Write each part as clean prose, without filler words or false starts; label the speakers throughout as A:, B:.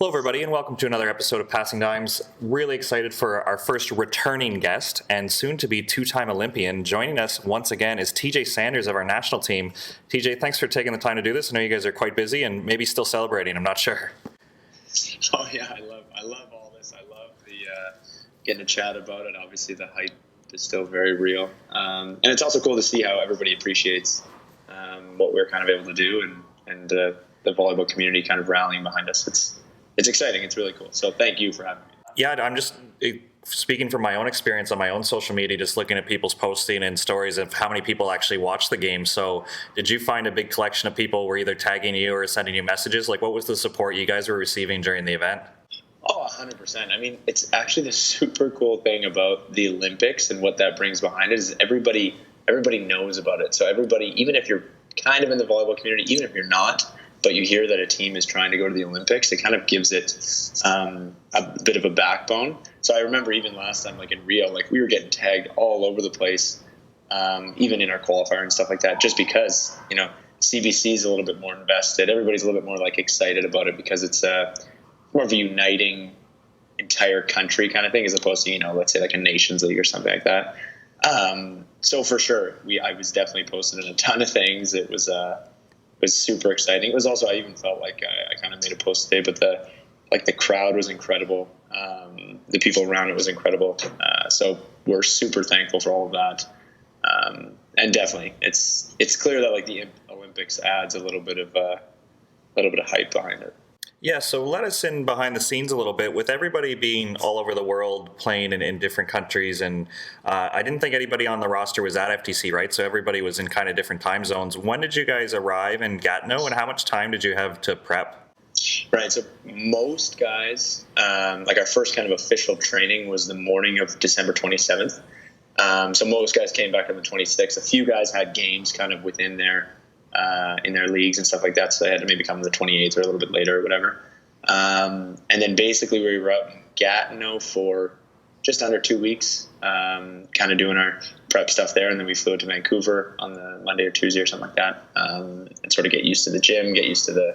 A: Hello, everybody, and welcome to another episode of Passing Dimes. Really excited for our first returning guest and soon-to-be two-time Olympian. Joining us once again is TJ Sanders of our national team. TJ, thanks for taking the time to do this. I know you guys are quite busy and maybe still celebrating. I'm not sure.
B: Oh yeah, I love all this. I love the getting to chat about it. Obviously, the hype is still very real, and it's also cool to see how everybody appreciates what we're kind of able to do, and the volleyball community kind of rallying behind us. It's exciting. It's really cool. So thank you for having me.
A: Yeah, I'm just speaking from my own experience on my own social media, just looking at people's posting and stories of how many people actually watch the game. So did you find a big collection of people were either tagging you or sending you messages? Like, what was the support you guys were receiving during the event?
B: Oh, 100%. I mean, it's actually the super cool thing about the Olympics and what that brings behind it is everybody knows about it. So everybody, even if you're kind of in the volleyball community, even if you're not, but you hear that a team is trying to go to the Olympics, it kind of gives it a bit of a backbone. So I remember even last time, like in Rio, like we were getting tagged all over the place, even in our qualifier and stuff like that, just because, CBC is a little bit more invested. Everybody's a little bit more like excited about it because it's more of a uniting entire country kind of thing as opposed to, let's say like a Nations League or something like that. So for sure, I was definitely posted in a ton of things. It was super exciting. It was also, I even felt like I kind of made a post today, but the crowd was incredible. The people around it was incredible. So we're super thankful for all of that. And definitely it's clear that like the Olympics adds a little bit of hype behind it.
A: Yeah, so let us in behind the scenes a little bit. With everybody being all over the world playing in different countries, and I didn't think anybody on the roster was at FTC, right? So everybody was in kind of different time zones. When did you guys arrive in Gatineau, and how much time did you have to prep?
B: Right, so most guys, like our first kind of official training was the morning of December 27th. So most guys came back on the 26th. A few guys had games kind of within their in their leagues and stuff like that, so they had to maybe come on the 28th or a little bit later or whatever. And then basically we were out in Gatineau for just under 2 weeks, kind of doing our prep stuff there, and then we flew to Vancouver on the Monday or Tuesday or something like that, and sort of get used to the gym, get used to the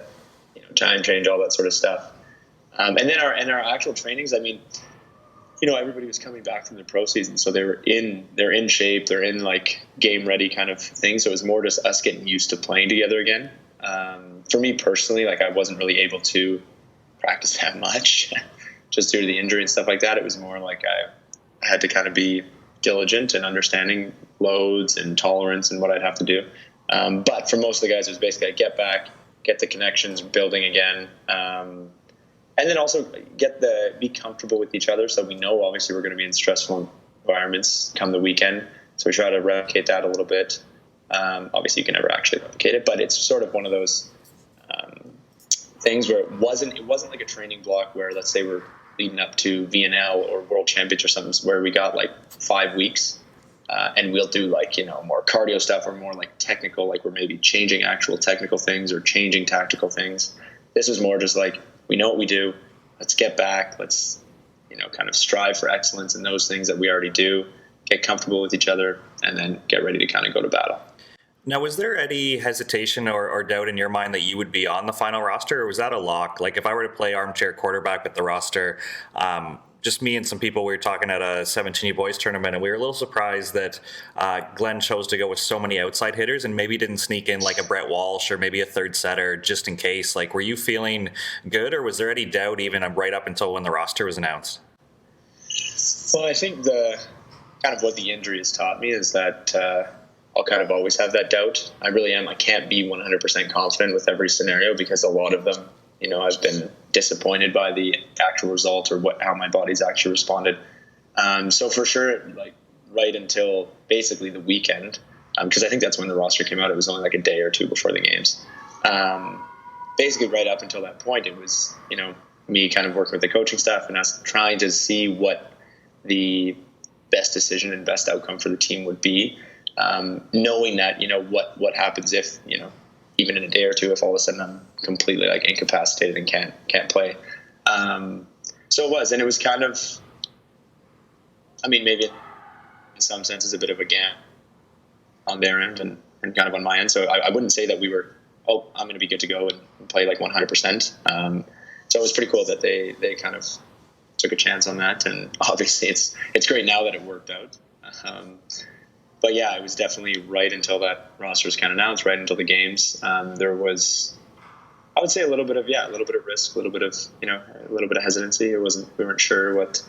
B: time change, all that sort of stuff. And then our actual trainings, I mean, everybody was coming back from the pro season, so they're in shape, they're in like game ready kind of thing. So it was more just us getting used to playing together again. For me personally, like I wasn't really able to practice that much just due to the injury and stuff like that. It was more like I had to kind of be diligent and understanding loads and tolerance and what I'd have to do. But for most of the guys, it was basically get back, get the connections building again. And then also be comfortable with each other. So we know obviously we're going to be in stressful environments come the weekend. So we try to replicate that a little bit. Obviously you can never actually replicate it, but it's sort of one of those things where it wasn't like a training block where, let's say we're leading up to VNL or World Champions or something where we got like 5 weeks and we'll do like, more cardio stuff or more like technical, like we're maybe changing actual technical things or changing tactical things. This is more just like, we know what we do. Let's get back. Let's, kind of strive for excellence in those things that we already do, get comfortable with each other, and then get ready to kind of go to battle.
A: Now, was there any hesitation or doubt in your mind that you would be on the final roster, or was that a lock? Like if I were to play armchair quarterback with the roster, just me and some people, we were talking at a 17U boys tournament, and we were a little surprised that Glenn chose to go with so many outside hitters and maybe didn't sneak in like a Brett Walsh or maybe a third setter just in case. Like, were you feeling good, or was there any doubt even right up until when the roster was announced?
B: Well, I think the kind of what the injury has taught me is that I'll kind of always have that doubt. I really am. I can't be 100% confident with every scenario because a lot of them, I've been disappointed by the actual result or how my body's actually responded. So for sure, like right until basically the weekend, because I think that's when the roster came out. It was only like a day or two before the games. Basically right up until that point, it was, me kind of working with the coaching staff and us trying to see what the best decision and best outcome for the team would be. Knowing that, what happens if, even in a day or two, if all of a sudden I'm completely like incapacitated and can't play. So it was kind of, I mean, maybe in some senses a bit of a gap on their end and kind of on my end. So I wouldn't say that we were, I'm going to be good to go and play like 100%. So it was pretty cool that they kind of took a chance on that, and obviously it's great now that it worked out. But yeah, it was definitely right until that roster was kind of announced, right until the games. There was, I would say, a little bit of risk, a little bit of hesitancy. We weren't sure what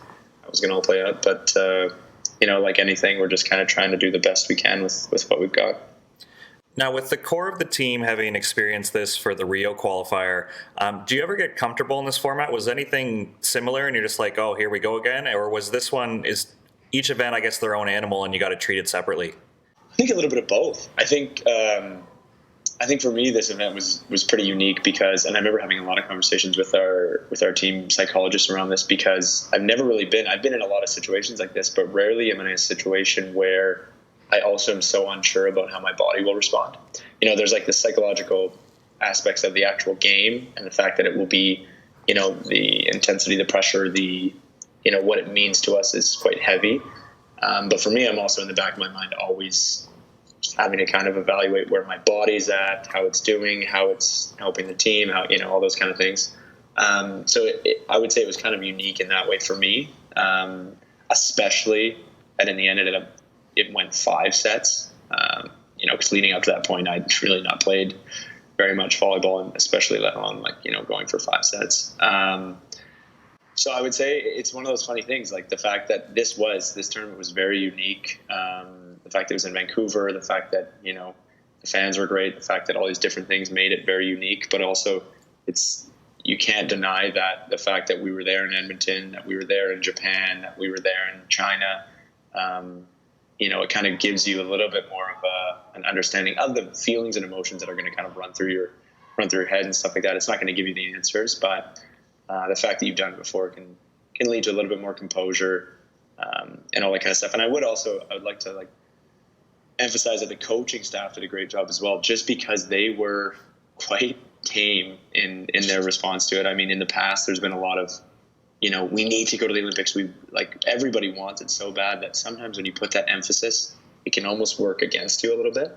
B: was going to all play out, but like anything, we're just kind of trying to do the best we can with what we've got.
A: Now, with the core of the team having experienced this for the Rio qualifier, do you ever get comfortable in this format? Was anything similar and you're just like, oh, here we go again? Or was this one, is each event, I guess, their own animal and you got to treat it separately?
B: I think a little bit of both. I think for me, this event was pretty unique because, and I remember having a lot of conversations with our team psychologists around this, because I've been in a lot of situations like this, but rarely am I in a situation where I also am so unsure about how my body will respond. There's like the psychological aspects of the actual game and the fact that it will be, the intensity, the pressure, what it means to us is quite heavy. But for me, I'm also in the back of my mind always having to kind of evaluate where my body's at, how it's doing, how it's helping the team, how, all those kind of things. So I would say it was kind of unique in that way for me, especially, and in the end it went 5 sets, because leading up to that point, I'd really not played very much volleyball, and especially let alone going for 5 sets. So I would say it's one of those funny things, like the fact that this tournament was very unique. The fact that it was in Vancouver, the fact that, the fans were great, the fact that all these different things made it very unique, but also you can't deny that the fact that we were there in Edmonton, that we were there in Japan, that we were there in China, it kind of gives you a little bit more of an understanding of the feelings and emotions that are going to kind of run through your head and stuff like that. It's not going to give you the answers, but the fact that you've done it before can lead to a little bit more composure and all that kind of stuff. And I would like to emphasize that the coaching staff did a great job as well, just because they were quite tame in their response to it. I mean, in the past, there's been a lot of, we need to go to the Olympics. Everybody wants it so bad that sometimes when you put that emphasis, it can almost work against you a little bit.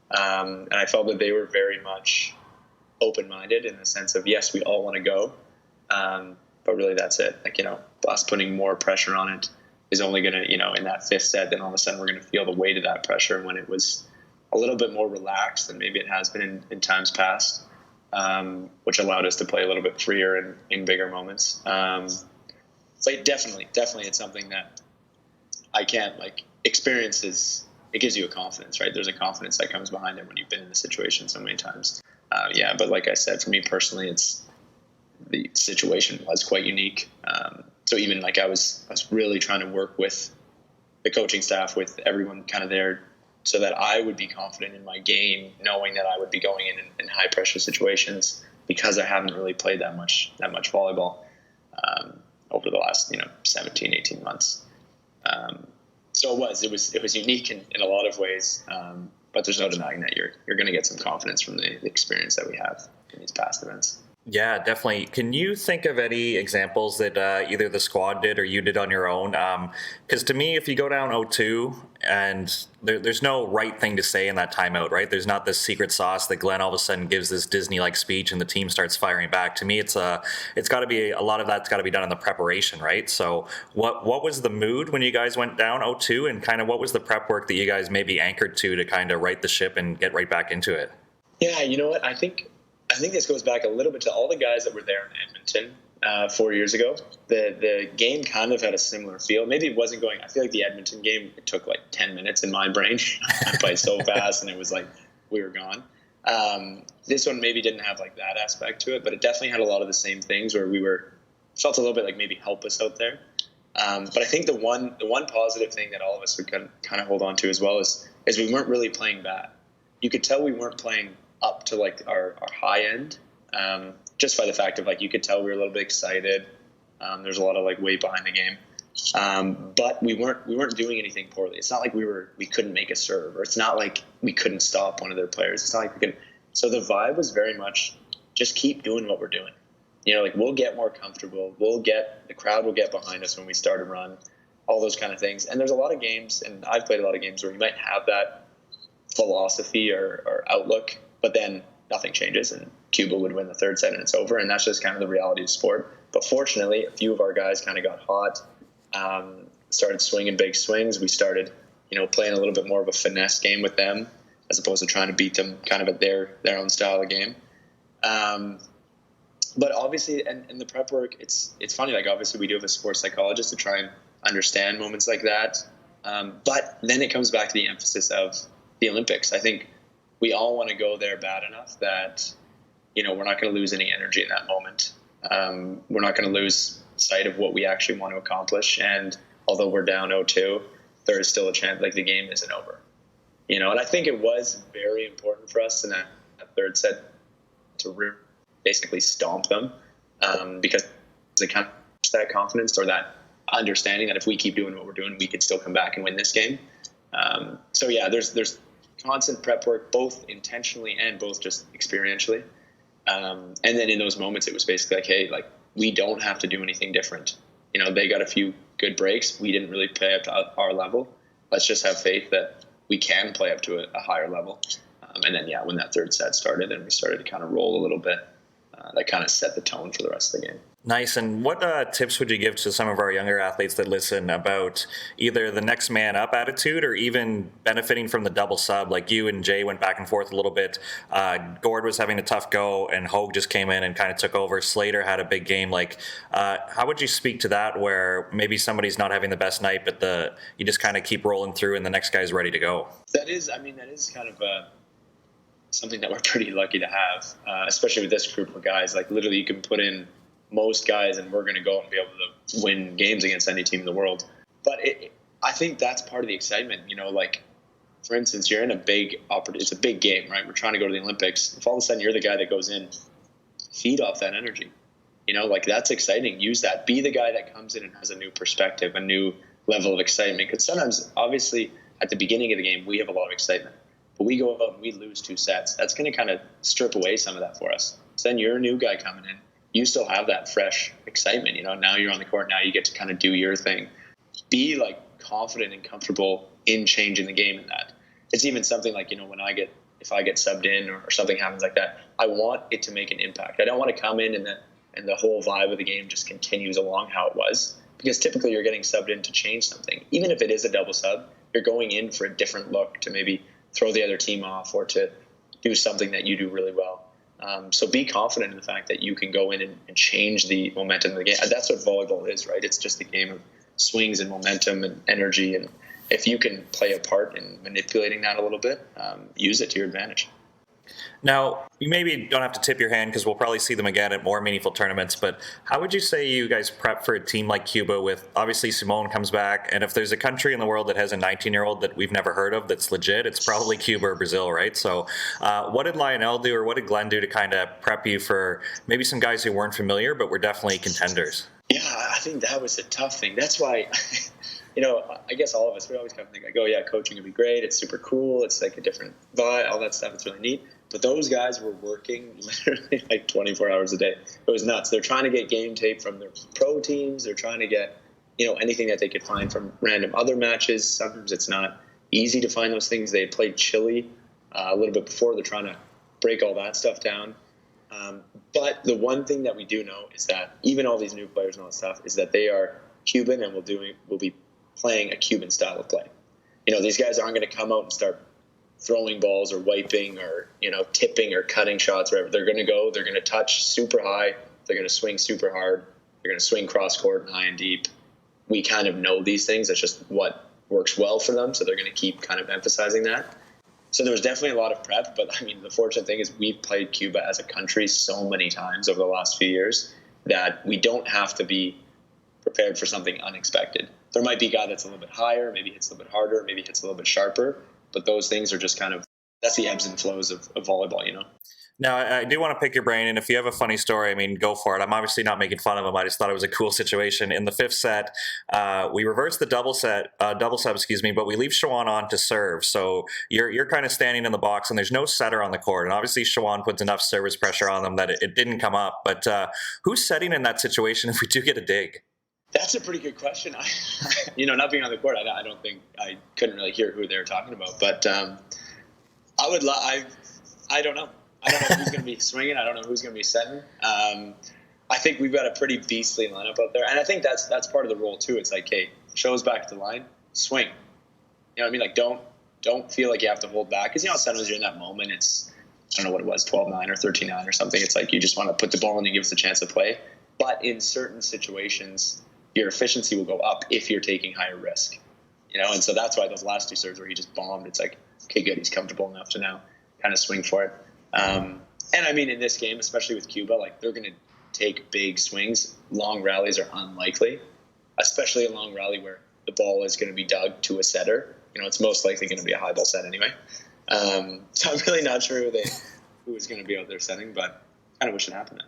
B: And I felt that they were very much open-minded in the sense of, yes, we all want to go. But really that's it. Us putting more pressure on it is only going to, in that 5th set, then all of a sudden we're going to feel the weight of that pressure, when it was a little bit more relaxed than maybe it has been in times past, which allowed us to play a little bit freer in bigger moments. But definitely it's something that I can't, experiences, it gives you a confidence, right? There's a confidence that comes behind it when you've been in the situation so many times. But like I said, for me personally, the situation was quite unique. So even I was really trying to work with the coaching staff, with everyone kind of there, so that I would be confident in my game, knowing that I would be going in high pressure situations, because I haven't really played that much volleyball over the last 17, 18 months. So it was unique in a lot of ways, but there's no denying that you're going to get some confidence from the experience that we have in these past events.
A: Yeah, definitely. Can you think of any examples that either the squad did or you did on your own? Because to me, if you go down 0-2 and there's no right thing to say in that timeout, right? There's not this secret sauce that Glenn all of a sudden gives this Disney-like speech and the team starts firing back. To me, it's got to be a lot of that's got to be done in the preparation, right? So what was the mood when you guys went down 0-2, and kind of what was the prep work that you guys maybe anchored to kind of right the ship and get right back into it?
B: Yeah, you know what? I think this goes back a little bit to all the guys that were there in Edmonton 4 years ago. The game kind of had a similar feel. Maybe it wasn't going. I feel like the Edmonton game, it took 10 minutes in my brain. I played so fast, and it was we were gone. This one maybe didn't have that aspect to it, but it definitely had a lot of the same things where felt a little bit maybe helpless out there. But I think the one positive thing that all of us would kind of hold on to as well is we weren't really playing bad. You could tell we weren't playing up to our high end, just by the fact of you could tell we were a little bit excited. There's a lot of weight behind the game, but we weren't doing anything poorly. It's not like we couldn't make a serve, or it's not like we couldn't stop one of their players. It's not like we could. So the vibe was very much just keep doing what we're doing. We'll get more comfortable. The crowd will get behind us when we start a run, all those kind of things. And there's a lot of games, and I've played a lot of games where you might have that philosophy or outlook, but then nothing changes, and Cuba would win the third set and it's over. And that's just kind of the reality of sport. But fortunately, a few of our guys kind of got hot, started swinging big swings. We started, playing a little bit more of a finesse game with them as opposed to trying to beat them kind of at their own style of game. But obviously, and the prep work, it's funny. Like, obviously, we do have a sports psychologist to try and understand moments like that. But then it comes back to the emphasis of the Olympics. I think we all want to go there bad enough that, we're not going to lose any energy in that moment. We're not going to lose sight of what we actually want to accomplish. And although we're down 0-2, there is still a chance, like, the game isn't over. And I think it was very important for us in that third set to basically stomp them, because it kind of that confidence or that understanding that if we keep doing what we're doing, we could still come back and win this game. So yeah, there's constant prep work, both intentionally and both just experientially. And then in those moments, it was basically like, hey, like, we don't have to do anything different. They got a few good breaks. We didn't really play up to our level. Let's just have faith that we can play up to a higher level. And then, when that third set started and we started to kind of roll a little bit, that kind of set the tone for the rest of the game.
A: Nice. And what tips would you give to some of our younger athletes that listen about either the next man up attitude or even benefiting from the double sub? Like, you and Jay went back and forth a little bit. Gord was having a tough go and Hogue just came in and kind of took over. Slater had a big game. Like, how would you speak to that, where maybe somebody's not having the best night, but you just kind of keep rolling through and the next guy's ready to go?
B: That is kind of something that we're pretty lucky to have, especially with this group of guys. Like, literally, you can put in most guys and we're going to go and be able to win games against any team in the world. But I think that's part of the excitement. Like, for instance, you're in a big it's a big game, right? We're trying to go to the Olympics. If all of a sudden you're the guy that goes in, feed off that energy. Like, that's exciting. Use that. Be the guy that comes in and has a new perspective, a new level of excitement. Because sometimes, obviously, at the beginning of the game, we have a lot of excitement. But we go out and we lose 2 sets. That's going to kind of strip away some of that for us. So then you're a new guy coming in. You still have that fresh excitement. Now you're on the court. Now you get to kind of do your thing. Be, like, confident and comfortable in changing the game in that. It's even something like, if I get subbed in or something happens like that, I want it to make an impact. I don't want to come in and the whole vibe of the game just continues along how it was, because typically you're getting subbed in to change something. Even if it is a double sub, you're going in for a different look to maybe throw the other team off or to do something that you do really well. So be confident in the fact that you can go in and change the momentum of the game. That's what volleyball is, right? It's just a game of swings and momentum and energy. And if you can play a part in manipulating that a little bit, use it to your advantage.
A: Now, you maybe don't have to tip your hand because we'll probably see them again at more meaningful tournaments, but how would you say you guys prep for a team like Cuba with, obviously, Simone comes back, and if there's a country in the world that has a 19-year-old that we've never heard of that's legit, it's probably Cuba or Brazil, right? So what did Lionel do, or what did Glenn do to kind of prep you for maybe some guys who weren't familiar but were definitely contenders?
B: Yeah, I think that was a tough thing. That's why... I guess all of us, we always kind of think like, oh yeah, coaching would be great. It's super cool. It's like a different vibe, all that stuff. It's really neat. But those guys were working literally like 24 hours a day. It was nuts. They're trying to get game tape from their pro teams. They're trying to get, anything that they could find from random other matches. Sometimes it's not easy to find those things. They played Chile a little bit before. They're trying to break all that stuff down. But the one thing that we do know is that even all these new players and all that stuff is that they are Cuban and will be playing a Cuban style of play. These guys aren't going to come out and start throwing balls or wiping or, tipping or cutting shots, whatever. They're going to go, they're going to touch super high. They're going to swing super hard. They're going to swing cross court and high and deep. We kind of know these things. That's just what works well for them. So they're going to keep kind of emphasizing that. So there was definitely a lot of prep, but the fortunate thing is we've played Cuba as a country so many times over the last few years that we don't have to be prepared for something unexpected. There might be a guy that's a little bit higher, maybe hits a little bit harder, maybe hits a little bit sharper, but those things are just that's the ebbs and flows of volleyball,
A: Now, I do want to pick your brain, and if you have a funny story, go for it. I'm obviously not making fun of him. I just thought it was a cool situation. In the fifth set, we reverse the double sub, but we leave Shawan on to serve. So you're kind of standing in the box, and there's no setter on the court. And obviously, Shawan puts enough service pressure on them that it didn't come up. But who's setting in that situation if we do get a dig?
B: That's a pretty good question. Not being on the court, I don't think I couldn't really hear who they were talking about. But I don't know. I don't know who's going to be swinging. I don't know who's going to be setting. I think we've got a pretty beastly lineup out there, and I think that's part of the role too. It's like, hey, show's back to the line, swing. You know what I mean? Like, don't feel like you have to hold back, because sometimes you're in that moment. It's, I don't know what it was, 12-9 or 13-9 or something. It's like you just want to put the ball in and give us a chance to play. But in certain situations, your efficiency will go up if you're taking higher risk. And so that's why those last two serves where he just bombed, it's like, okay, good, he's comfortable enough to now kind of swing for it. And I mean, in this game, especially with Cuba, like, they're going to take big swings. Long rallies are unlikely, especially a long rally where the ball is going to be dug to a setter. It's most likely going to be a high ball set anyway. So I'm really not sure who is going to be out there setting, but kind of wish it happened.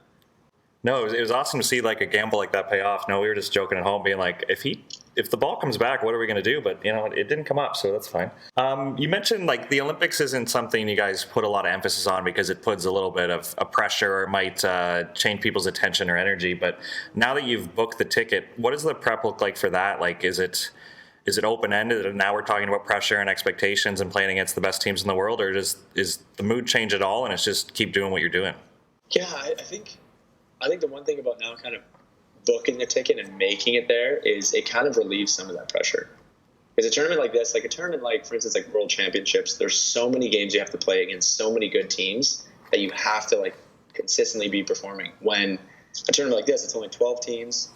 A: No, it was awesome to see like a gamble like that pay off. No, we were just joking at home, being like, if the ball comes back, what are we going to do? But it didn't come up, so that's fine. You mentioned like the Olympics isn't something you guys put a lot of emphasis on because it puts a little bit of a pressure, or it might change people's attention or energy. But now that you've booked the ticket, what does the prep look like for that? Like, is it open-ended and now we're talking about pressure and expectations and playing against the best teams in the world, or is the mood change at all and it's just keep doing what you're doing?
B: Yeah, I think the one thing about now kind of booking the ticket and making it there is it kind of relieves some of that pressure. Because a tournament like this, like a tournament like, for instance, like World Championships, there's so many games you have to play against so many good teams that you have to like consistently be performing. When a tournament like this, it's only 12 teams.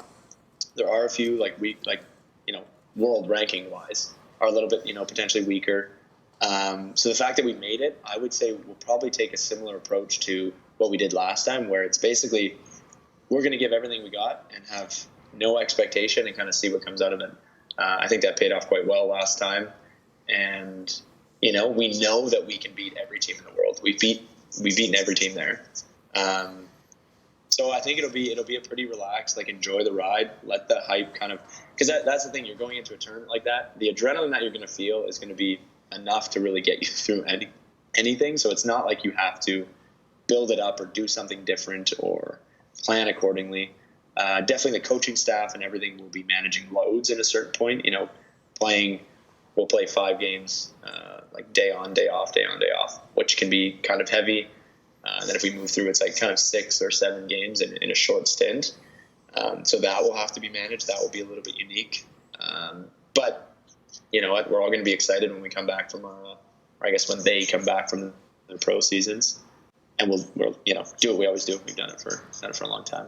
B: There are a few world ranking wise are a little bit, potentially weaker. So the fact that we made it, I would say we'll probably take a similar approach to what we did last time, where it's basically we're going to give everything we got and have no expectation and kind of see what comes out of it. I think that paid off quite well last time. And, we know that we can beat every team in the world. We've beaten every team there. So I think it'll be a pretty relaxed, like, enjoy the ride, let the hype kind of, because that's the thing, you're going into a tournament like that, the adrenaline that you're going to feel is going to be enough to really get you through anything. So it's not like you have to build it up or do something different or plan accordingly. Definitely the coaching staff and everything will be managing loads at a certain point. We'll play 5 games, like day on, day off, which can be kind of heavy. And then if we move through, it's like kind of 6 or 7 games in a short stint. So that will have to be managed. That will be a little bit unique. But you know what? We're all going to be excited when we come back from, or I guess when they come back from the pro seasons, and we'll do what we always do. We've done it for a long time.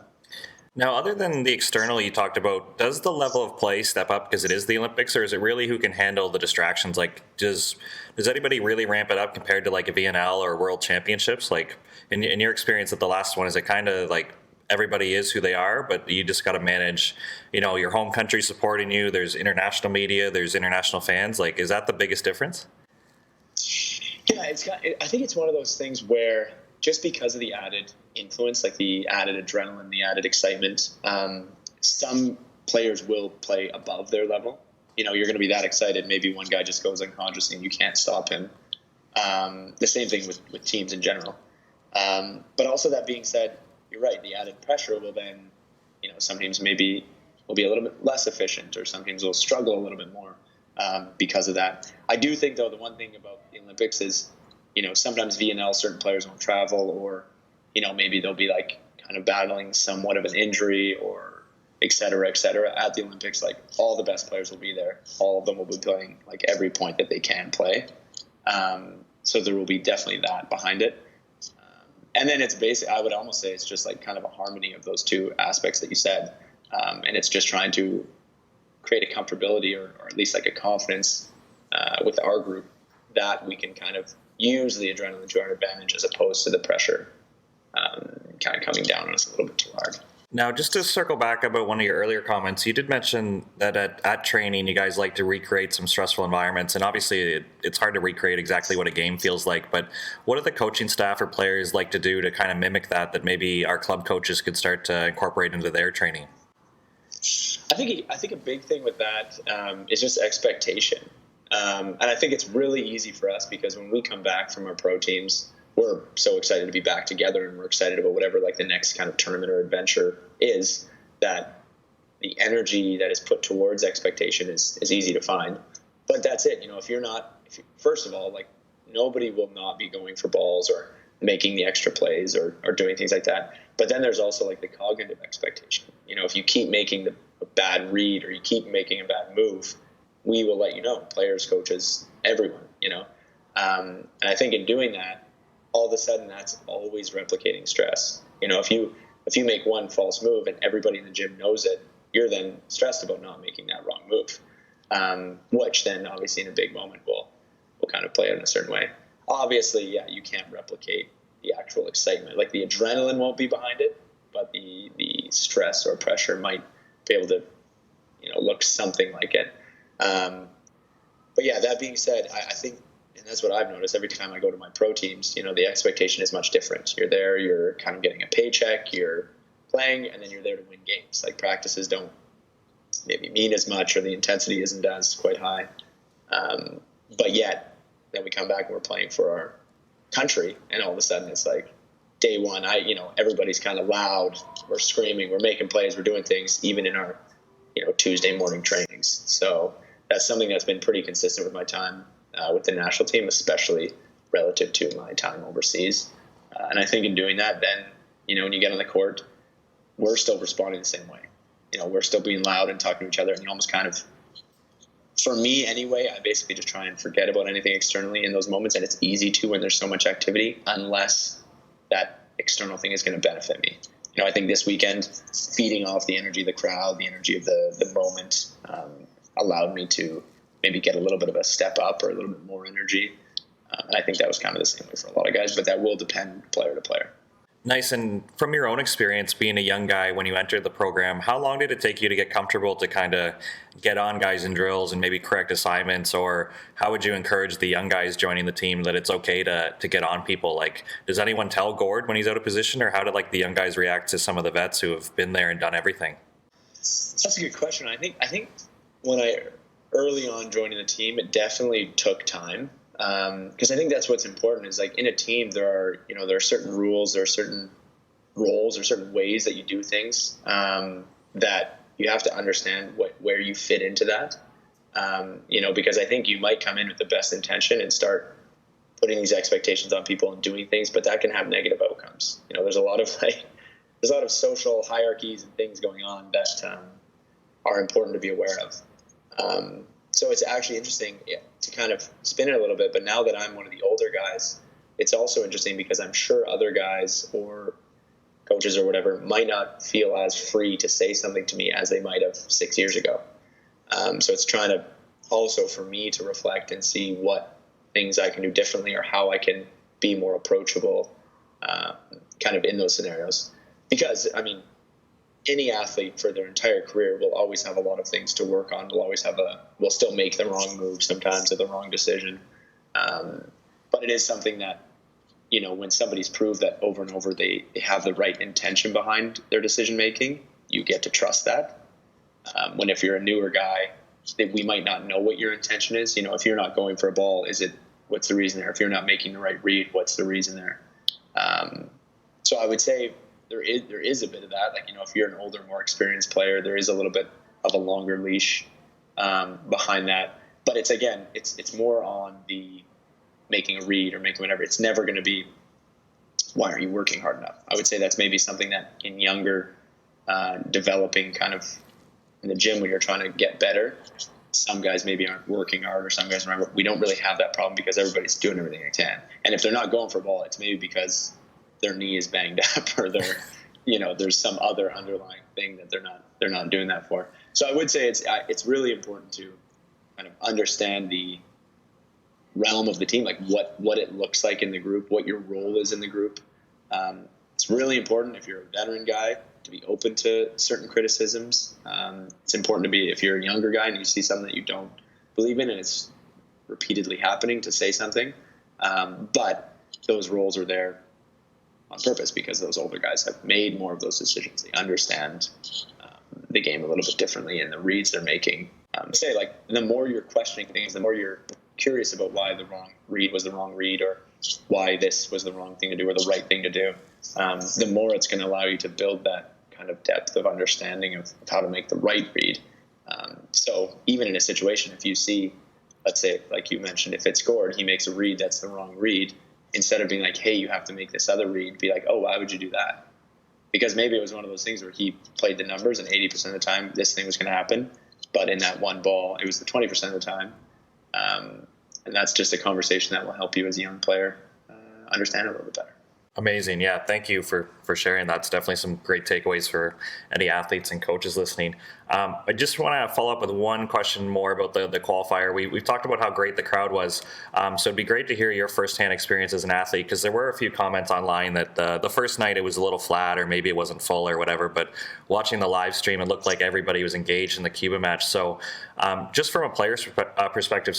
A: Now, other than the external you talked about, does the level of play step up because it is the Olympics, or is it really who can handle the distractions? Like, does anybody really ramp it up compared to like a VNL or World Championships? Like, in your experience at the last one, is it kind of like everybody is who they are, but you just got to manage, your home country supporting you, there's international media, there's international fans. Like, is that the biggest difference?
B: Yeah, I think it's one of those things where just because of the added influence, like the added adrenaline, the added excitement, some players will play above their level. You're going to be that excited. Maybe one guy just goes unconscious and you can't stop him. The same thing with teams in general. But also, that being said, you're right. The added pressure will then, some teams maybe will be a little bit less efficient, or some teams will struggle a little bit more because of that. I do think, though, the one thing about the Olympics is, sometimes VNL, certain players won't travel, or, maybe they'll be like kind of battling somewhat of an injury, or et cetera, at the Olympics. Like, all the best players will be there. All of them will be playing like every point that they can play. So there will be definitely that behind it. And then it's I would almost say it's just like kind of a harmony of those two aspects that you said. And it's just trying to create a comfortability or at least like a confidence with our group that we can kind of use the adrenaline to our advantage, as opposed to the pressure kind of coming down on us a little bit too hard.
A: Now, just to circle back about one of your earlier comments, you did mention that at training, you guys like to recreate some stressful environments. And obviously, it's hard to recreate exactly what a game feels like. But what do the coaching staff or players like to do to kind of mimic that maybe our club coaches could start to incorporate into their training?
B: I think a big thing with that is just expectation. And I think it's really easy for us because when we come back from our pro teams, we're so excited to be back together, and we're excited about whatever like the next kind of tournament or adventure is, that the energy that is put towards expectation is easy to find. But that's it. First of all, like, nobody will not be going for balls or making the extra plays or doing things like that. But then there's also like the cognitive expectation. If you keep making a bad read or you keep making a bad move, we will let you know, players, coaches, everyone, and I think in doing that, all of a sudden that's always replicating stress. If you make one false move and everybody in the gym knows it, you're then stressed about not making that wrong move, which then obviously in a big moment will kind of play out in a certain way. Obviously, yeah, you can't replicate the actual excitement. Like the adrenaline won't be behind it, but the stress or pressure might be able to, look something like it. But yeah, that being said, I think, and that's what I've noticed every time I go to my pro teams, the expectation is much different. You're there, you're kind of getting a paycheck, you're playing, and then you're there to win games. Like practices don't maybe mean as much, or the intensity isn't as quite high. But yet, then we come back and we're playing for our country, and all of a sudden it's like day one, everybody's kind of loud, we're screaming, we're making plays, we're doing things, even in our, Tuesday morning trainings. So that's something that's been pretty consistent with my time with the national team, especially relative to my time overseas. And I think in doing that, then, when you get on the court, we're still responding the same way. We're still being loud and talking to each other, and you almost kind of, for me anyway, I basically just try and forget about anything externally in those moments, and it's easy to when there's so much activity, unless that external thing is going to benefit me. I think this weekend, feeding off the energy of the crowd, the energy of the moment, allowed me to maybe get a little bit of a step up or a little bit more energy. And I think that was kind of the same way for a lot of guys, but that will depend player to player.
A: Nice. And from your own experience being a young guy when you entered the program, how long did it take you to get comfortable to kind of get on guys in drills and maybe correct assignments? Or how would you encourage the young guys joining the team that it's okay to get on people? Like, does anyone tell Gord when he's out of position, or how did the young guys react to some of the vets who have been there and done everything?
B: That's a good question. I think when I early on joining the team, it definitely took time. Because I think that's what's important is in a team, there are certain rules, there are certain roles or certain ways that you do things, that you have to understand where you fit into that. Because I think you might come in with the best intention and start putting these expectations on people and doing things, but that can have negative outcomes. There's a lot of social hierarchies and things going on that, are important to be aware of. So it's actually interesting to kind of spin it a little bit. But now that I'm one of the older guys, it's also interesting because I'm sure other guys or coaches or whatever might not feel as free to say something to me as they might have 6 years ago. So it's trying to also for me to reflect and see what things I can do differently or how I can be more approachable kind of in those scenarios. Because, any athlete for their entire career will always have a lot of things to work on. Will still make the wrong move sometimes or the wrong decision. But it is something that, when somebody's proved that over and over, they have the right intention behind their decision making, you get to trust that. When if you're a newer guy, we might not know what your intention is. If you're not going for a ball, what's the reason there? If you're not making the right read, what's the reason there? So I would say, there is a bit of that. If you're an older, more experienced player, there is a little bit of a longer leash behind that. But it's more on the making a read or making whatever. It's never going to be, why aren't you working hard enough? I would say that's maybe something that in younger, developing kind of in the gym when you're trying to get better, some guys maybe aren't working hard, or some guys, remember, we don't really have that problem because everybody's doing everything they can. And if they're not going for a ball, it's maybe because their knee is banged up, or there's some other underlying thing that they're not doing that for. So I would say it's really important to kind of understand the realm of the team, like what it looks like in the group, what your role is in the group. It's really important if you're a veteran guy to be open to certain criticisms. It's important to be, if you're a younger guy and you see something that you don't believe in and it's repeatedly happening, to say something. But those roles are there on purpose because those older guys have made more of those decisions. They understand the game a little bit differently, and the reads they're making. The more you're questioning things, the more you're curious about why the wrong read was the wrong read, or why this was the wrong thing to do or the right thing to do, the more it's going to allow you to build that kind of depth of understanding of how to make the right read. So even in a situation, if you see, let's say, like you mentioned, if it's Gord, he makes a read that's the wrong read, instead of being like, hey, you have to make this other read, be like, oh, why would you do that? Because maybe it was one of those things where he played the numbers and 80% of the time this thing was going to happen. But in that one ball, it was the 20% of the time. And that's just a conversation that will help you as a young player understand it a little bit better.
A: Amazing. Yeah. Thank you for sharing. That's definitely some great takeaways for any athletes and coaches listening. I just want to follow up with one question more about the qualifier. We've talked about how great the crowd was. So it'd be great to hear your firsthand experience as an athlete, because there were a few comments online that the first night it was a little flat, or maybe it wasn't full or whatever, but watching the live stream, it looked like everybody was engaged in the Cuba match. So just from a player's perspective,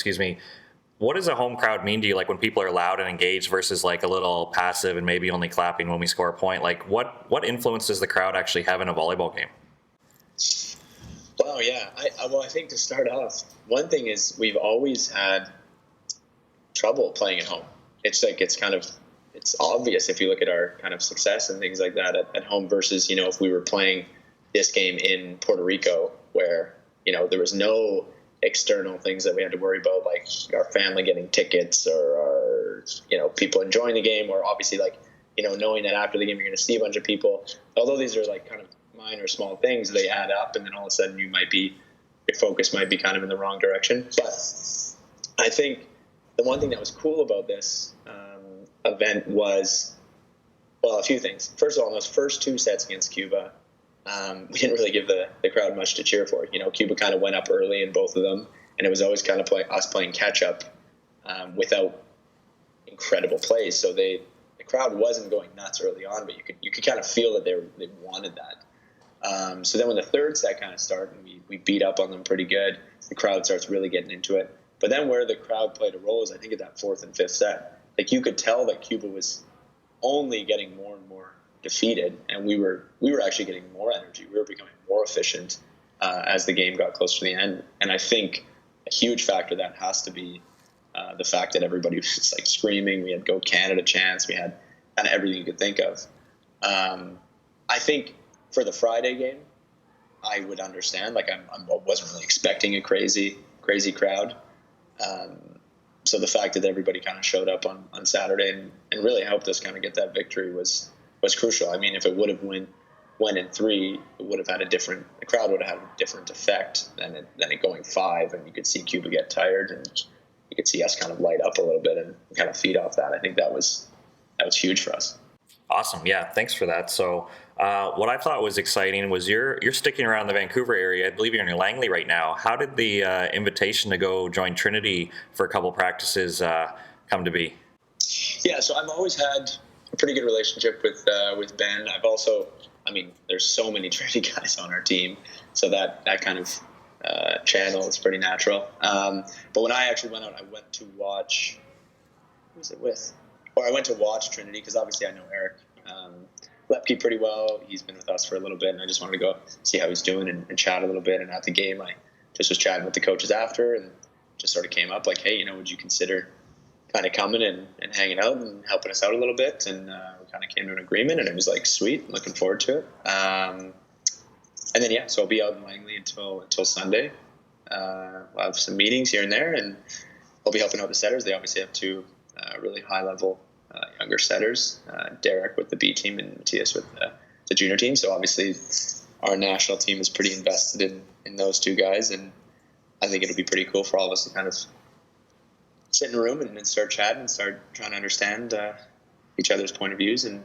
A: what does a home crowd mean to you? Like when people are loud and engaged versus like a little passive and maybe only clapping when we score a point? Like what influence does the crowd actually have in a volleyball game?
B: Well, yeah. I think to start off, one thing is we've always had trouble playing at home. It's obvious if you look at our kind of success and things like that at home versus, if we were playing this game in Puerto Rico where, there was no external things that we had to worry about, like our family getting tickets or people enjoying the game, or obviously knowing that after the game you're going to see a bunch of people. Although these are like kind of minor small things, they add up, and then all of a sudden your focus might be kind of in the wrong direction. But I think the one thing that was cool about this event was, well, a few things. First of all, in those first two sets against Cuba, we didn't really give the crowd much to cheer for. Cuba kind of went up early in both of them, and it was always kind of us playing catch up without incredible plays. So the crowd wasn't going nuts early on, but you could kind of feel that they wanted that. So then when the third set kind of started, and we beat up on them pretty good, the crowd starts really getting into it. But then where the crowd played a role is I think at that fourth and fifth set, like you could tell that Cuba was only getting more and more defeated, and we were actually getting more energy. We were becoming more efficient as the game got closer to the end. And I think a huge factor that has to be the fact that everybody was just like screaming. We had Go Canada chants. We had kind of everything you could think of. I think for the Friday game, I would understand. Like I wasn't really expecting a crazy crowd. So the fact that everybody kind of showed up on Saturday and really helped us kind of get that victory was crucial. I mean, if it would have went in 3, it would have had the crowd would have had a different effect than it going 5, and you could see Cuba get tired, and you could see us kind of light up a little bit and kind of feed off that. I think that was huge for us.
A: Awesome. Yeah, thanks for that. So what I thought was exciting was you're sticking around the Vancouver area. I believe you're in Langley right now. How did the invitation to go join Trinity for a couple practices come to be?
B: Yeah, so I've always had a pretty good relationship with Ben. I've also, there's so many Trinity guys on our team, so that kind of channel is pretty natural. But when I actually went out, I went to watch, who was it with? Or I went to watch Trinity because obviously I know Eric Lepke pretty well. He's been with us for a little bit, and I just wanted to go see how he's doing and chat a little bit. And at the game, I just was chatting with the coaches after, and just sort of came up like, hey, would you consider kind of coming and hanging out and helping us out a little bit? And we kind of came to an agreement, and it was like, sweet, looking forward to it. And then, yeah, so I'll be out in Langley until Sunday. We'll have some meetings here and there, and I'll be helping out the setters. They obviously have 2 really high-level younger setters, Derek with the B team and Matthias with the junior team. So obviously our national team is pretty invested in those 2 guys, and I think it'll be pretty cool for all of us to kind of sit in a room and start chatting and start trying to understand each other's point of views and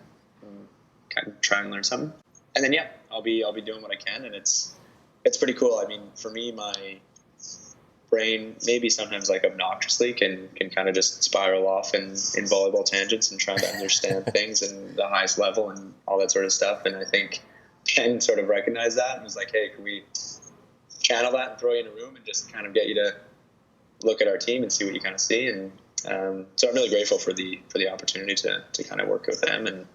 B: kind of try and learn something. And then, yeah, I'll be doing what I can, and it's pretty cool. I mean, for me, my brain maybe sometimes like obnoxiously can kind of just spiral off in volleyball tangents and trying to understand things and the highest level and all that sort of stuff. And I think Ken sort of recognized that and was like, hey, can we channel that and throw you in a room and just kind of get you to look at our team and see what you kind of see. And so I'm really grateful for the opportunity to kind of work with them and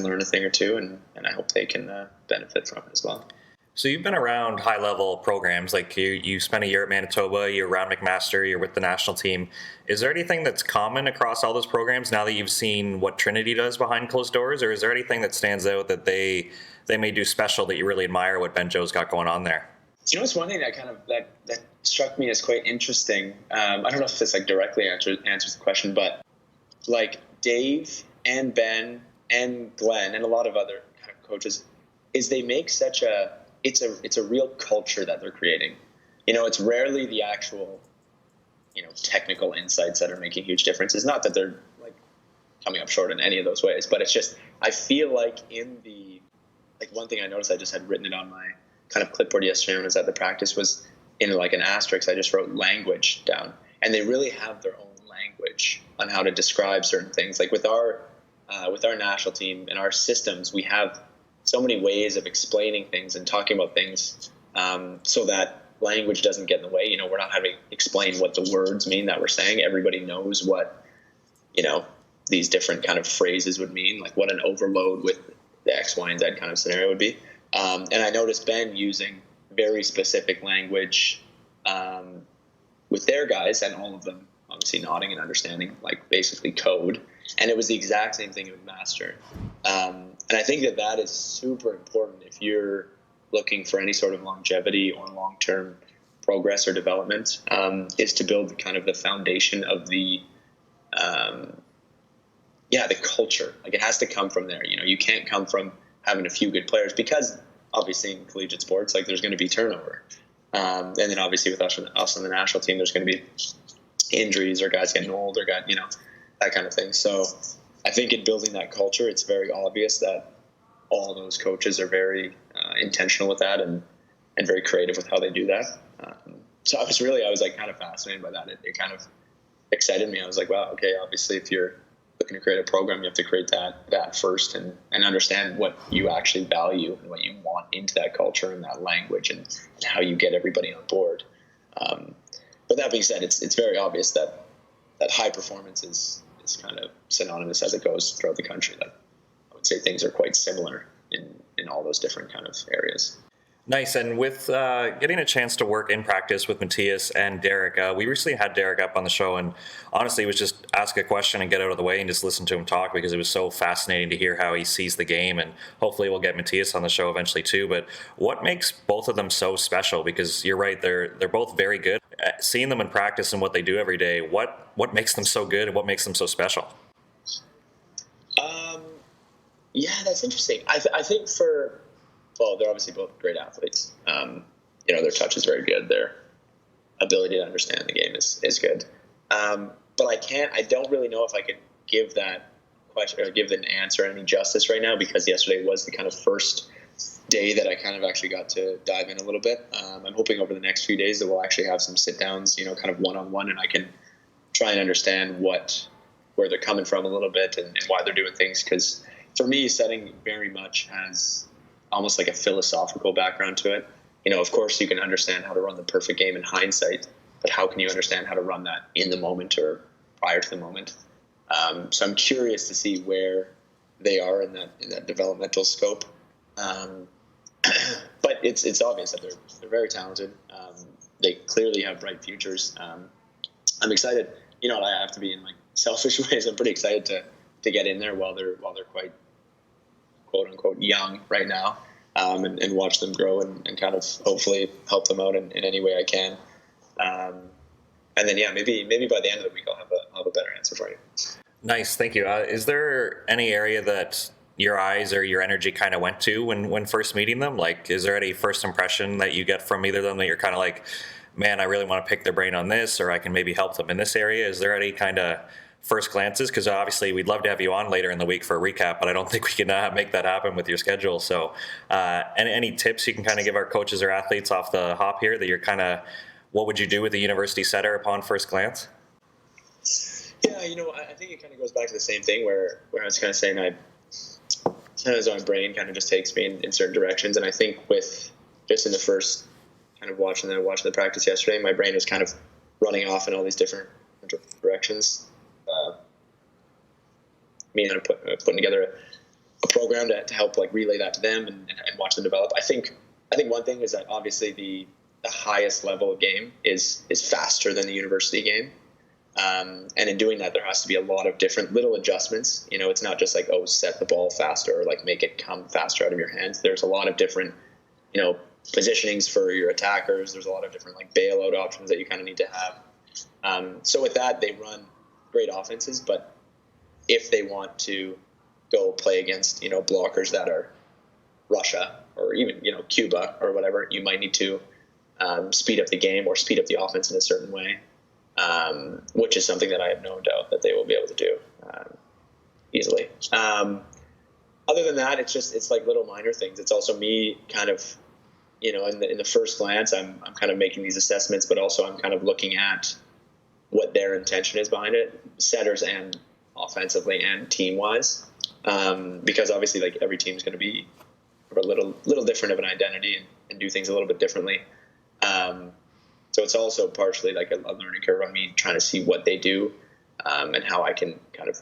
B: learn a thing or two. And I hope they can benefit from it as well.
A: So you've been around high-level programs, like you spent a year at Manitoba, you're around McMaster, you're with the national team. Is there anything that's common across all those programs now that you've seen what Trinity does behind closed doors, or is there anything that stands out that they may do special that you really admire what Ben Joe's got going on there?
B: It's one thing that struck me as quite interesting. I don't know if this like directly answers the question, but like Dave and Ben and Glenn and a lot of other kind of coaches is they make such it's a real culture that they're creating. It's rarely the actual, technical insights that are making huge differences. Not that they're like coming up short in any of those ways, but it's just, I feel like one thing I noticed, I just had written it on my kind of clipboard yesterday when I was at the practice, was in like an asterisk, I just wrote language down. And they really have their own language on how to describe certain things. Like with our national team and our systems, we have so many ways of explaining things and talking about things, so that language doesn't get in the way. We're not having to explain what the words mean that we're saying. Everybody knows what, these different kind of phrases would mean, like what an overload with the X, Y, and Z kind of scenario would be. And I noticed Ben using very specific language with their guys, and all of them obviously nodding and understanding, like basically code. And it was the exact same thing with Master. And I think that is super important if you're looking for any sort of longevity or long-term progress or development, is to build kind of the foundation of the culture. Like, it has to come from there. You can't come from having a few good players, because obviously in collegiate sports, like, there's going to be turnover. And then obviously with us on the national team, there's going to be injuries or guys getting old or that kind of thing. So I think in building that culture, it's very obvious that all those coaches are very intentional with that and very creative with how they do that. So I was like kind of fascinated by that. It kind of excited me. I was like, wow, okay, obviously if you're looking to create a program, you have to create that first and understand what you actually value and what you want into that culture and that language and how you get everybody on board. But that being said, it's very obvious that high performance is kind of synonymous as it goes throughout the country. Like, I would say things are quite similar in all those different kind of areas.
A: Nice. And with getting a chance to work in practice with Matthias and Derek, we recently had Derek up on the show, and honestly, it was just ask a question and get out of the way and just listen to him talk, because it was so fascinating to hear how he sees the game. And hopefully we'll get Matthias on the show eventually too. But what makes both of them so special? Because you're right, they're both very good. Seeing them in practice and what they do every day, what makes them so good and what makes them so special?
B: Yeah, that's interesting. I think they're obviously both great athletes. Their touch is very good. Their ability to understand the game is good. But I don't really know if I could give that question or give an answer any justice right now, because yesterday was the kind of first day that I kind of actually got to dive in a little bit. I'm hoping over the next few days that we'll actually have some sit downs, kind of one-on-one, and I can try and understand where they're coming from a little bit and why they're doing things. Because for me, setting very much has almost like a philosophical background to it. Of course you can understand how to run the perfect game in hindsight, but how can you understand how to run that in the moment or prior to the moment? So I'm curious to see where they are in that developmental scope. But it's obvious that they're very talented. They clearly have bright futures. I'm excited. I have to be in like selfish ways. I'm pretty excited to get in there while they're quite quote unquote young right now, and watch them grow and kind of hopefully help them out in any way I can. And then maybe by the end of the week I'll have a better answer for you.
A: Nice, thank you. Is there any area that your eyes or your energy kind of went to when first meeting them? Like, is there any first impression that you get from either of them that you're kind of like, man, I really want to pick their brain on this, or I can maybe help them in this area? Is there any kind of first glances? Because obviously we'd love to have you on later in the week for a recap, but I don't think we can make that happen with your schedule. So any tips you can kind of give our coaches or athletes off the hop here that you're kind of, what would you do with a university setter upon first glance?
B: Yeah, I think it kind of goes back to the same thing where I was kind of saying sometimes my brain kind of just takes me in certain directions. And I think with just in the first kind of watching the practice yesterday, my brain was kind of running off in all these different directions. Me kind of putting together a program to help like relay that to them and watch them develop. I think one thing is that obviously the highest level of game is faster than the university game. And in doing that, there has to be a lot of different little adjustments. It's not just like, set the ball faster or like make it come faster out of your hands. There's a lot of different, positionings for your attackers. There's a lot of different like bailout options that you kind of need to have. So with that, they run great offenses, but if they want to go play against, blockers that are Russia or even, Cuba or whatever, you might need to speed up the game or speed up the offense in a certain way, which is something that I have no doubt that they will be able to do easily. Other than that, it's like little minor things. It's also me kind of, in the first glance, I'm kind of making these assessments, but also I'm kind of looking at what their intention is behind it, setters and offensively and team wise, because obviously like every team is going to be a little different of an identity and do things a little bit differently. So it's also partially like a learning curve on me trying to see what they do, and how I can kind of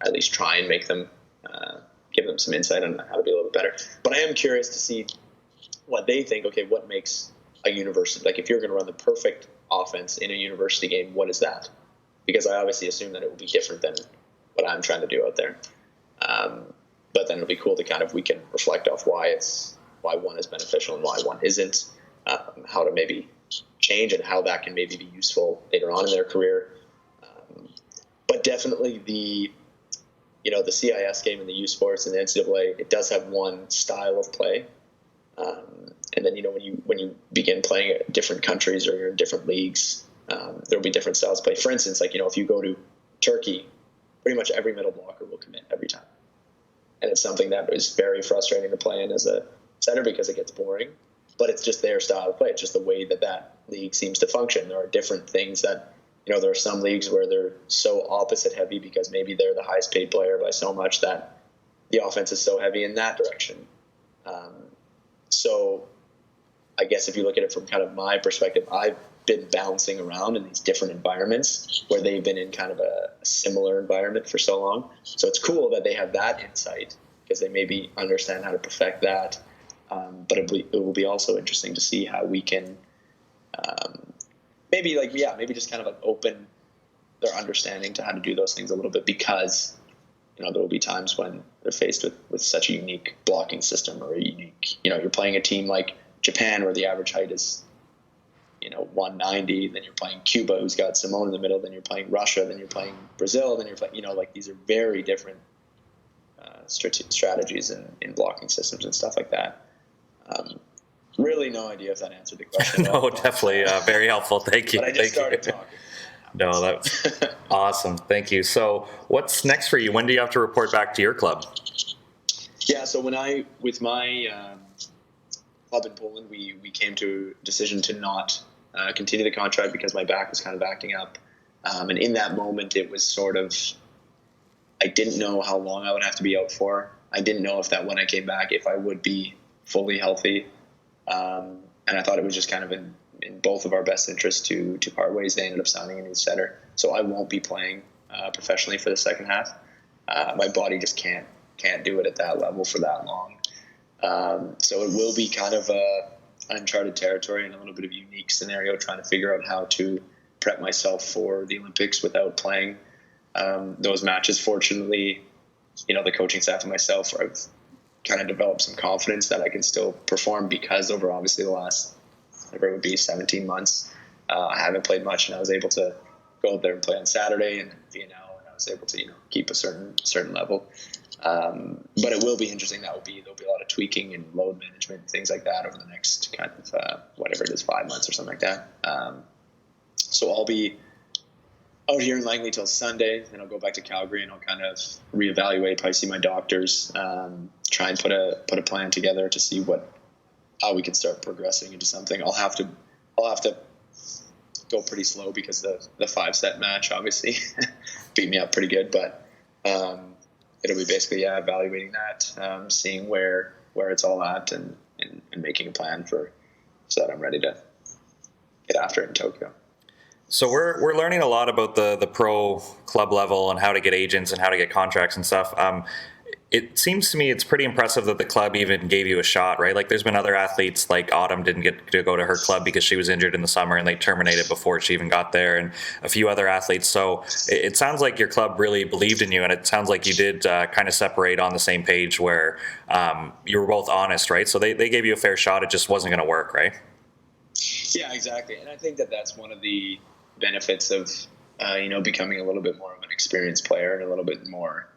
B: at least try and make them, give them some insight on how to be a little bit better. But I am curious to see what they think. Okay, what makes a university, like if you're going to run the perfect offense in a university game, what is that? Because I obviously assume that it will be different than what I'm trying to do out there. But then it'll be cool to we can reflect off why one is beneficial and why one isn't, how to maybe change and how that can maybe be useful later on in their career. But definitely the CIS game and the U Sports and the NCAA, it does have one style of play. And then, when you begin playing at different countries or you're in different leagues, there'll be different styles of play. For instance, if you go to Turkey, pretty much every middle blocker will commit every time. And it's something that is very frustrating to play in as a center because it gets boring, but it's just their style of play. It's just the way that league seems to function. There are different things that, there are some leagues where they're so opposite heavy because maybe they're the highest paid player by so much that the offense is so heavy in that direction. So I guess if you look at it from kind of my perspective, I've been bouncing around in these different environments where they've been in kind of a similar environment for so long. So it's cool that they have that insight because they maybe understand how to perfect that. But it will be also interesting to see how we can maybe just kind of open their understanding to how to do those things a little bit, because there will be times when they're faced with such a unique blocking system or a unique, you're playing a team like Japan where the average height is 190, then you're playing Cuba who's got Simone in the middle, then you're playing Russia, then you're playing Brazil, then you're playing, these are very different strategies in blocking systems and stuff like that. Really no idea if that answered the question.
A: No, definitely very helpful. Thank you.
B: But I just started talking.
A: No, that's awesome. Thank you. So what's next for you? When do you have to report back to your club?
B: Yeah, so with my club in Poland, we came to a decision to not continue the contract because my back was kind of acting up. And in that moment, it was sort of, I didn't know how long I would have to be out for. I didn't know if that when I came back, if I would be fully healthy. And I thought it was just kind of in both of our best interests to part ways. They ended up signing a new center. So I won't be playing professionally for the second half. My body just can't do it at that level for that long. So it will be kind of uncharted territory and a little bit of a unique scenario, trying to figure out how to prep myself for the Olympics without playing those matches. Fortunately, the coaching staff and myself, I've kind of developed some confidence that I can still perform because over obviously the last, whatever it would be, 17 months, I haven't played much, and I was able to go out there and play on Saturday and VNL, and I was able to keep a certain level. But it will be interesting. There'll be a lot of tweaking and load management and things like that over the next kind of whatever it is, 5 months or something like that. So I'll be out here in Langley till Sunday, then I'll go back to Calgary and I'll kind of reevaluate, probably see my doctors, try and put a plan together to see how we can start progressing into something. I'll have to go pretty slow because the 5-set match obviously beat me up pretty good, but it'll be basically evaluating that, seeing where it's all at and making a plan so that I'm ready to get after it in Tokyo.
A: So we're learning a lot about the pro club level and how to get agents and how to get contracts and stuff. It seems to me it's pretty impressive that the club even gave you a shot, right? Like there's been other athletes, like Autumn didn't get to go to her club because she was injured in the summer and they terminated before she even got there, and a few other athletes. So it sounds like your club really believed in you, and it sounds like you did kind of separate on the same page where you were both honest, right? So they gave you a fair shot. It just wasn't going to work, right?
B: Yeah, exactly. And I think that's one of the benefits of becoming a little bit more of an experienced player and a little bit more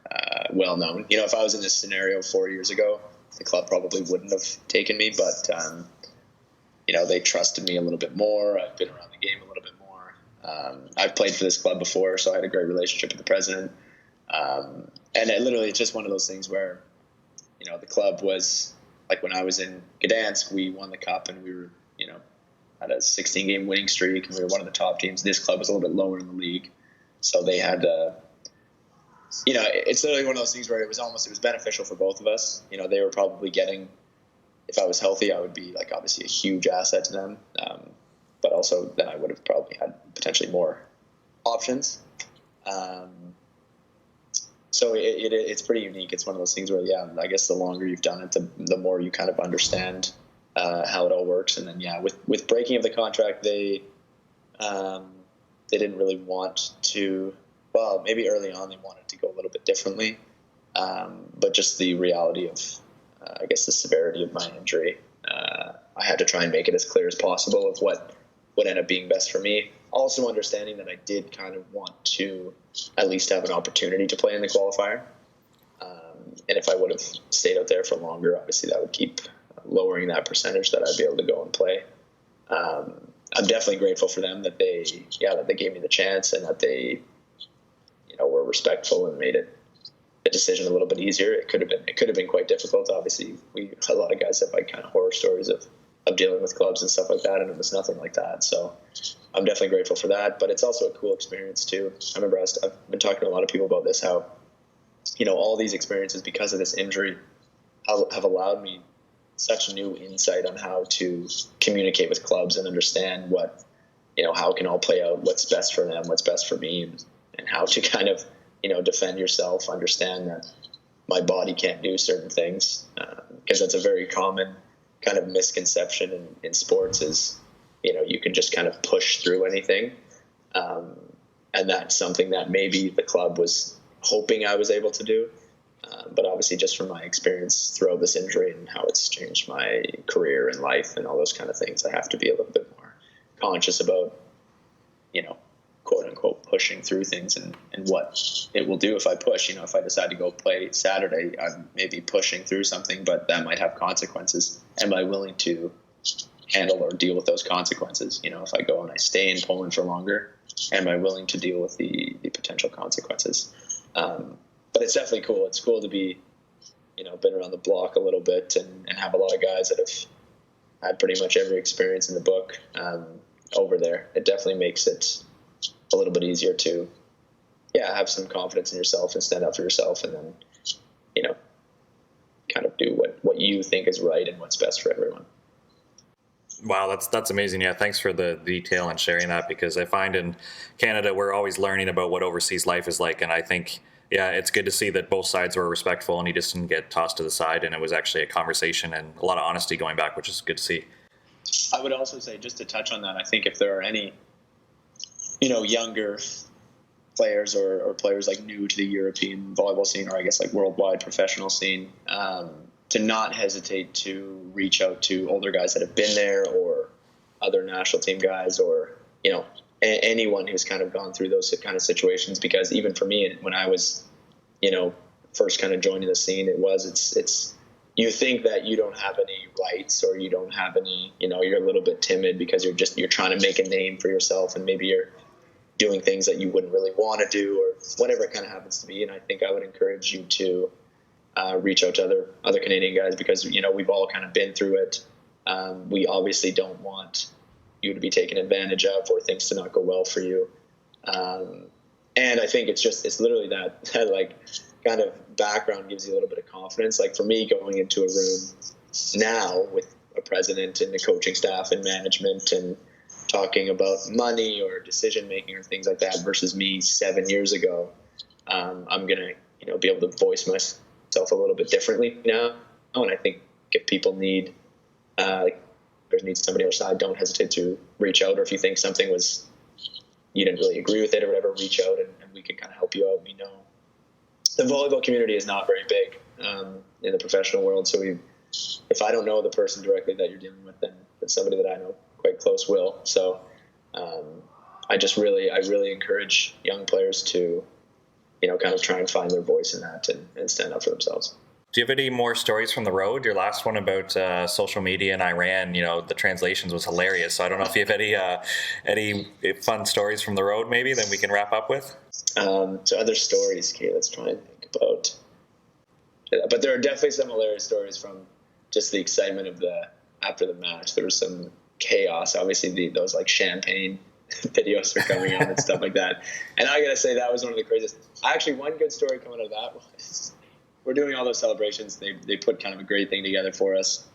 B: well-known. If I was in this scenario 4 years ago, the club probably wouldn't have taken me, but, they trusted me a little bit more. I've been around the game a little bit more. I've played for this club before, so I had a great relationship with the president. And it's just one of those things where, the club was, like when I was in Gdansk, we won the cup and we were, had a 16-game winning streak and we were one of the top teams. This club was a little bit lower in the league. So they had, it's literally one of those things where it was beneficial for both of us. They were probably getting, if I was healthy, I would be like obviously a huge asset to them. But also then I would have probably had potentially more options. So it's pretty unique. It's one of those things where, I guess the longer you've done it, the more you kind of understand how it all works. And then, with breaking of the contract, they didn't really want to. Well, maybe early on they wanted to go a little bit differently, but just the reality of, I guess, the severity of my injury, I had to try and make it as clear as possible of what would end up being best for me. Also understanding that I did kind of want to at least have an opportunity to play in the qualifier. And if I would have stayed out there for longer, obviously that would keep lowering that percentage that I'd be able to go and play. I'm definitely grateful for them that they gave me the chance and that they, were respectful and made the decision a little bit easier. It could have been quite difficult. Obviously, a lot of guys have like kind of horror stories of dealing with clubs and stuff like that, and it was nothing like that. So I'm definitely grateful for that. But it's also a cool experience too. I remember I've been talking to a lot of people about this, how, all these experiences because of this injury have allowed me such new insight on how to communicate with clubs and understand what, how it can all play out, what's best for them, what's best for me, and how to kind of, defend yourself, understand that my body can't do certain things. Because that's a very common kind of misconception in sports is, you can just kind of push through anything. And that's something that maybe the club was hoping I was able to do. But obviously just from my experience throughout this injury and how it's changed my career and life and all those kind of things, I have to be a little bit more conscious about, quote unquote, pushing through things and what it will do if I push. If I decide to go play Saturday, I'm maybe pushing through something, but that might have consequences. Am I willing to handle or deal with those consequences? If I go and I stay in Poland for longer, am I willing to deal with the potential consequences? But it's definitely cool. It's cool to be, been around the block a little bit and have a lot of guys that have had pretty much every experience in the book over there. It definitely makes it a little bit easier to, have some confidence in yourself and stand up for yourself and then, kind of do what you think is right and what's best for everyone.
A: Wow, that's amazing. Yeah, thanks for the detail and sharing that, because I find in Canada we're always learning about what overseas life is like, and I think it's good to see that both sides were respectful and you just didn't get tossed to the side, and it was actually a conversation and a lot of honesty going back, which is good to see.
B: I would also say, just to touch on that, I think if there are any, younger players or players like new to the European volleyball scene, or I guess like worldwide professional scene, to not hesitate to reach out to older guys that have been there or other national team guys or, anyone who's kind of gone through those kind of situations. Because even for me, when I was, first kind of joining the scene, it's you think that you don't have any rights or you don't have any, you're a little bit timid because you're trying to make a name for yourself and maybe you're doing things that you wouldn't really want to do or whatever it kind of happens to be. And I think I would encourage you to reach out to other Canadian guys because, we've all kind of been through it. We obviously don't want you to be taken advantage of or things to not go well for you. And I think it's literally that like kind of background gives you a little bit of confidence. Like for me, going into a room now with a president and the coaching staff and management and talking about money or decision making or things like that versus me 7 years ago, I'm gonna be able to voice myself a little bit differently now. And I think if people need somebody on our side, don't hesitate to reach out. Or if you think something you didn't really agree with it or whatever, reach out and we can kind of help you out. We know the volleyball community is not very big in the professional world, so if I don't know the person directly that you're dealing with, then somebody that I know quite close will. So I really encourage young players to, kind of try and find their voice in that and stand up for themselves.
A: Do you have any more stories from the road? Your last one about social media in Iran, the translations was hilarious. So I don't know if you have any fun stories from the road, maybe, then we can wrap up with.
B: So other stories, okay, let's try and think about. But there are definitely some hilarious stories from just the excitement of after the match. There was some chaos. Obviously, those like champagne videos are coming out and stuff like that. And I gotta say, that was one of the craziest. Actually, one good story coming out of that was, we're doing all those celebrations. They put kind of a great thing together for us.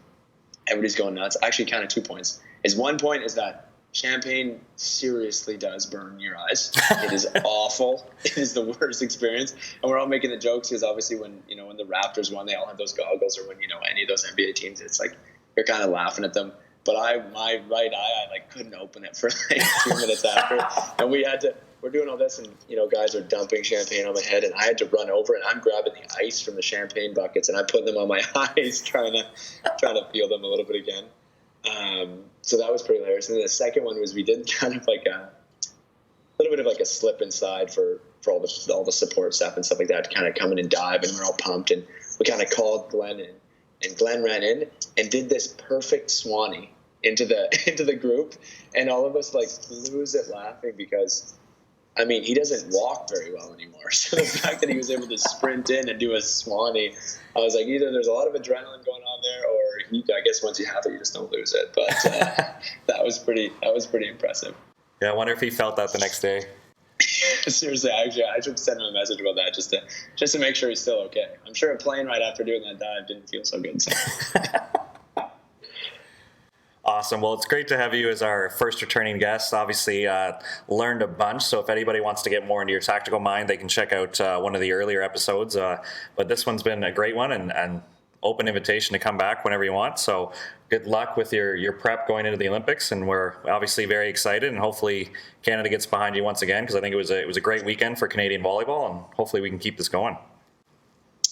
B: Everybody's going nuts. Actually, kind of 2 points. One point is that champagne seriously does burn your eyes. It is awful. It is the worst experience. And we're all making the jokes because obviously when the Raptors won, they all had those goggles, or when, any of those NBA teams, it's like you're kind of laughing at them. But my right eye, I couldn't open it for 2 minutes after. And we're doing all this, and guys are dumping champagne on my head, and I had to run over, and I'm grabbing the ice from the champagne buckets, and I'm putting them on my eyes, trying to feel them a little bit again. So that was pretty hilarious. And then the second one was, we did kind of like a little bit of like a slip inside for all the support staff and stuff like that, to kind of come in and dive, and we're all pumped, and we kind of called Glenn in, and Glenn ran in and did this perfect Swanee into the group, and all of us lose it laughing because, he doesn't walk very well anymore. So the fact that he was able to sprint in and do a Swanee, I was like, either there's a lot of adrenaline going on there, or I guess once you have it, you just don't lose it. But that was pretty impressive.
A: Yeah, I wonder if he felt that the next day.
B: Seriously, actually, I should send him a message about that just to make sure he's still okay. I'm sure playing right after doing that dive didn't feel so good. So.
A: Awesome. Well, it's great to have you as our first returning guest. Obviously, learned a bunch. So if anybody wants to get more into your tactical mind, they can check out one of the earlier episodes. But this one's been a great one, and open invitation to come back whenever you want. So good luck with your prep going into the Olympics. And we're obviously very excited, and hopefully Canada gets behind you once again, because I think it was a great weekend for Canadian volleyball, and hopefully we can keep this going.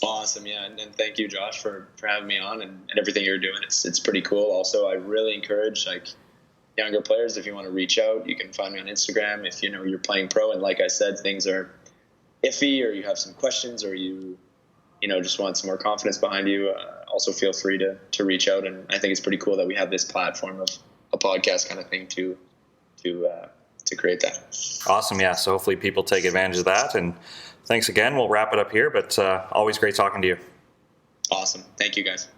B: Awesome, yeah, and thank you, Josh, for having me on and everything you're doing. It's pretty cool. Also, I really encourage younger players, if you want to reach out, you can find me on Instagram if you're playing pro, and like I said, things are iffy, or you have some questions, or you just want some more confidence behind you. Also, feel free to reach out, and I think it's pretty cool that we have this platform of a podcast kind of thing to create that.
A: Awesome, yeah. So hopefully people take advantage of that, and thanks again. We'll wrap it up here, but always great talking to you.
B: Awesome. Thank you, guys.